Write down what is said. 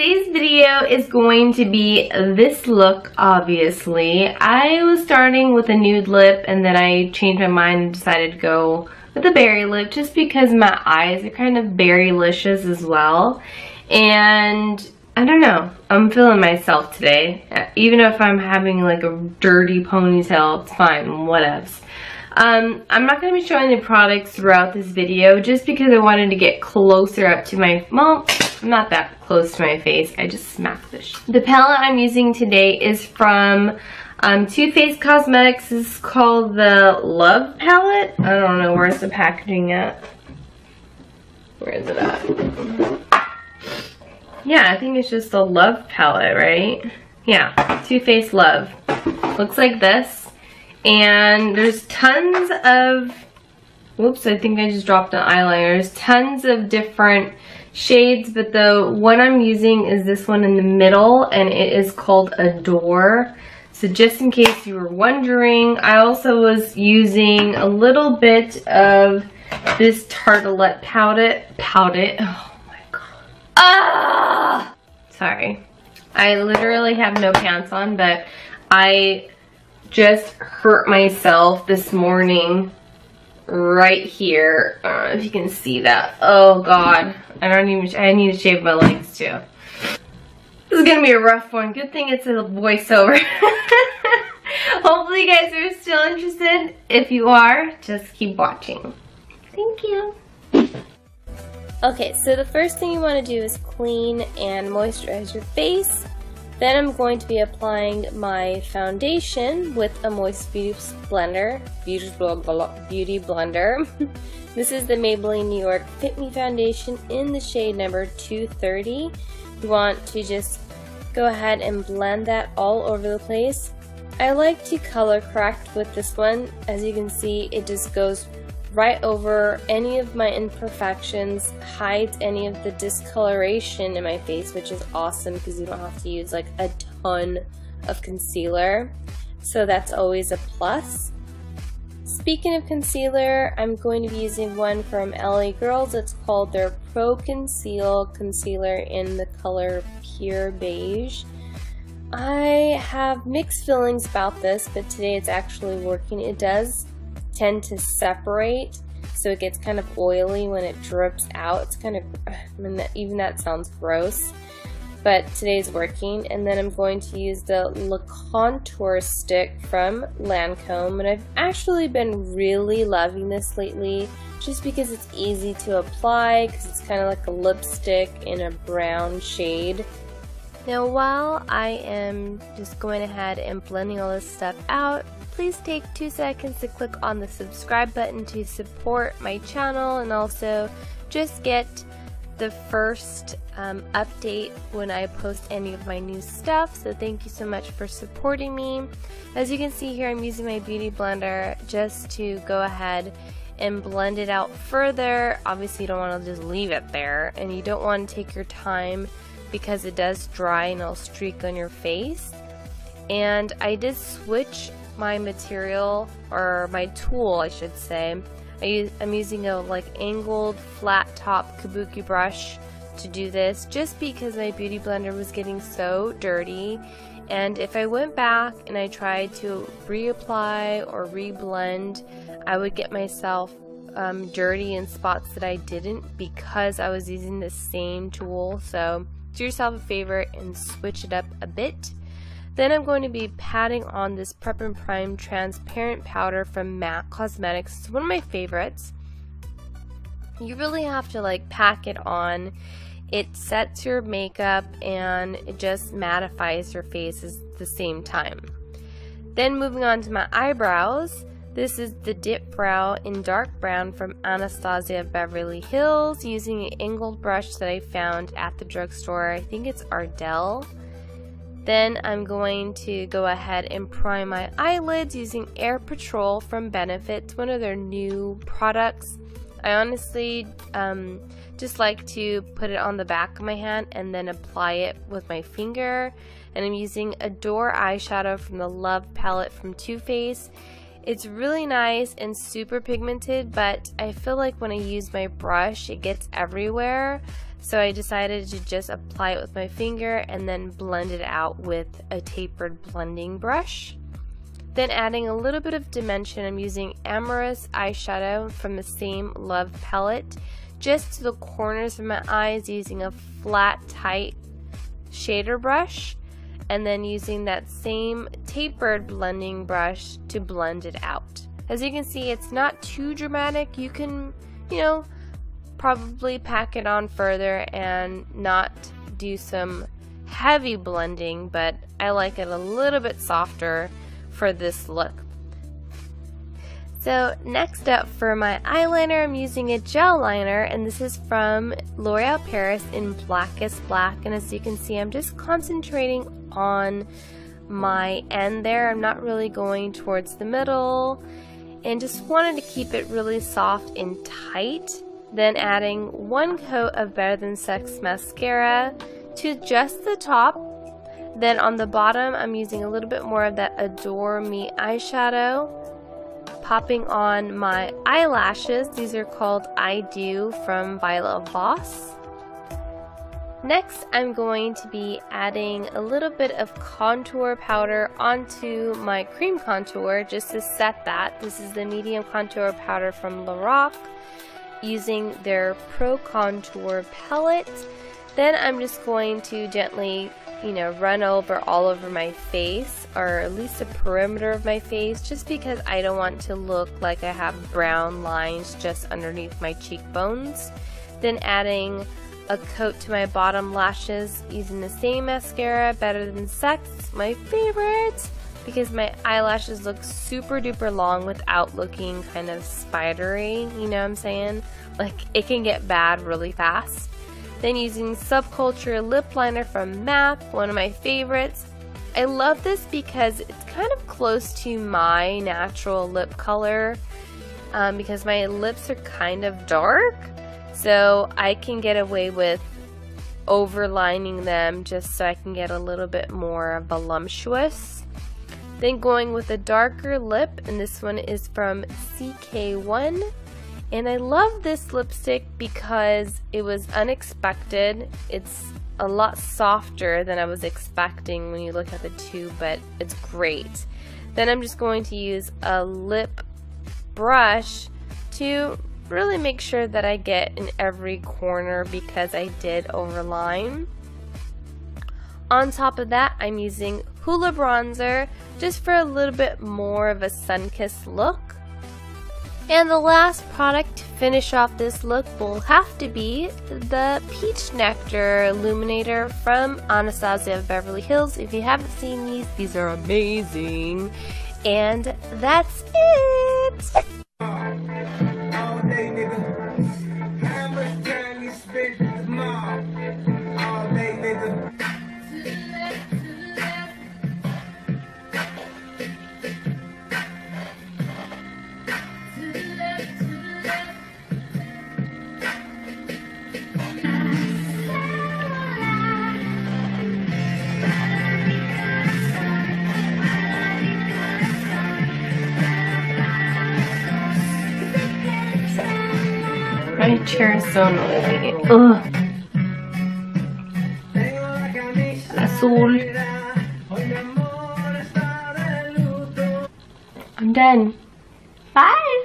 today's video is going to be this look, obviously. I was starting with a nude lip and then I changed my mind and decided to go with a berry lip just because my eyes are kind of berry-licious as well. And I don't know, I'm feeling myself today. Even if I'm having like a dirty ponytail, it's fine, whatevs. I'm not going to be showing the products throughout this video just because I wanted to get closer up to my, well, I'm not that close to my face. I just smacked this. The palette I'm using today is from Too Faced Cosmetics. This is called the Love Palette. I don't know, where's the packaging at? Where is it at? Yeah, I think it's just the Love Palette, right? Yeah, Too Faced Love. Looks like this. And there's tons of, whoops, I think I just dropped an eyeliner. There's tons of different shades, but the one I'm using is this one in the middle, and it is called Adore. So just in case you were wondering, I also was using a little bit of this Tartelette Pout-It. Oh my god. Ah! Sorry. I literally have no pants on, but I just hurt myself this morning right here. I don't know if you can see that. Oh god. I need to shave my legs too. This is gonna be a rough one. Good thing it's a voiceover. Hopefully you guys are still interested. If you are, just keep watching. Thank you. Okay, so the first thing you want to do is clean and moisturize your face. Then I'm going to be applying my foundation with a Moist Beauty Blender. This is the Maybelline New York Fit Me Foundation in the shade number 230. You want to just go ahead and blend that all over the place. I like to color correct with this one. As you can see, it just goes right over any of my imperfections, hides any of the discoloration in my face, which is awesome because you don't have to use like a ton of concealer. So that's always a plus. Speaking of concealer, I'm going to be using one from LA Girls. It's called their Pro Conceal Concealer in the color Pure Beige. I have mixed feelings about this, but today it's actually working. It does tend to separate, so it gets kind of oily when it drips out. It's kind of, I mean, even that sounds gross, but today's working. And then I'm going to use the Le Contour stick from Lancome, and I've actually been really loving this lately just because it's easy to apply, because it's kind of like a lipstick in a brown shade. Now while I am just going ahead and blending all this stuff out, please take 2 seconds to click on the subscribe button to support my channel and also just get the first update when I post any of my new stuff. So thank you so much for supporting me. As you can see here, I'm using my Beauty Blender just to go ahead and blend it out further. Obviously you don't want to just leave it there, and you don't want to take your time because it does dry and it'll streak on your face. And I did switch my material, or my tool I should say. I'm using a like angled flat top kabuki brush to do this, just because my Beauty Blender was getting so dirty, and if I went back and I tried to reapply or reblend, I would get myself dirty in spots that I didn't because I was using the same tool. So do yourself a favor and switch it up a bit. Then I'm going to be patting on this Prep and Prime transparent powder from MAC Cosmetics. It's one of my favorites. You really have to like pack it on. It sets your makeup and it just mattifies your face at the same time. Then moving on to my eyebrows. This is the Dip Brow in Dark Brown from Anastasia Beverly Hills, using an angled brush that I found at the drugstore. I think it's Ardell. Then I'm going to go ahead and prime my eyelids using Air Patrol from Benefit, one of their new products. I honestly just like to put it on the back of my hand and then apply it with my finger. And I'm using Adore eyeshadow from the Love palette from Too Faced. It's really nice and super pigmented, but I feel like when I use my brush, it gets everywhere. So I decided to just apply it with my finger and then blend it out with a tapered blending brush. Then adding a little bit of dimension, I'm using Amorous eyeshadow from the same Love palette just to the corners of my eyes, using a flat, tight shader brush, and then using that same tapered blending brush to blend it out. As you can see, it's not too dramatic. You can, probably pack it on further and not do some heavy blending, but I like it a little bit softer for this look. So next up for my eyeliner, I'm using a gel liner, and this is from L'Oreal Paris in Blackest Black, and as you can see, I'm just concentrating on my end there. I'm not really going towards the middle, and just wanted to keep it really soft and tight. Then adding one coat of Better Than Sex mascara to just the top. Then on the bottom, I'm using a little bit more of that Adore Me eyeshadow, popping on my eyelashes. These are called I Do from Violet Voss. Next, I'm going to be adding a little bit of contour powder onto my cream contour just to set that. This is the medium contour powder from Lorac, using their Pro Contour palette. Then I'm just going to gently, run all over my face, or at least the perimeter of my face, just because I don't want to look like I have brown lines just underneath my cheekbones. Then adding a coat to my bottom lashes using the same mascara, Better Than Sex, my favorite, because my eyelashes look super duper long without looking kind of spidery, you know what I'm saying? Like, it can get bad really fast. Then using Subculture lip liner from MAC, one of my favorites. I love this because it's kind of close to my natural lip color, because my lips are kind of dark, so I can get away with overlining them just so I can get a little bit more voluptuous. Then going with a darker lip, and this one is from CK1. And I love this lipstick because it was unexpected. It's a lot softer than I was expecting when you look at the tube, but it's great. Then I'm just going to use a lip brush to really make sure that I get in every corner because I did overline. On top of that, I'm using Hoola bronzer just for a little bit more of a sun-kissed look. And the last product to finish off this look will have to be the Peach Nectar Illuminator from Anastasia Beverly Hills. If you haven't seen these are amazing. And that's it! My chair is so noisy. Ugh. Azul. I'm done. Bye!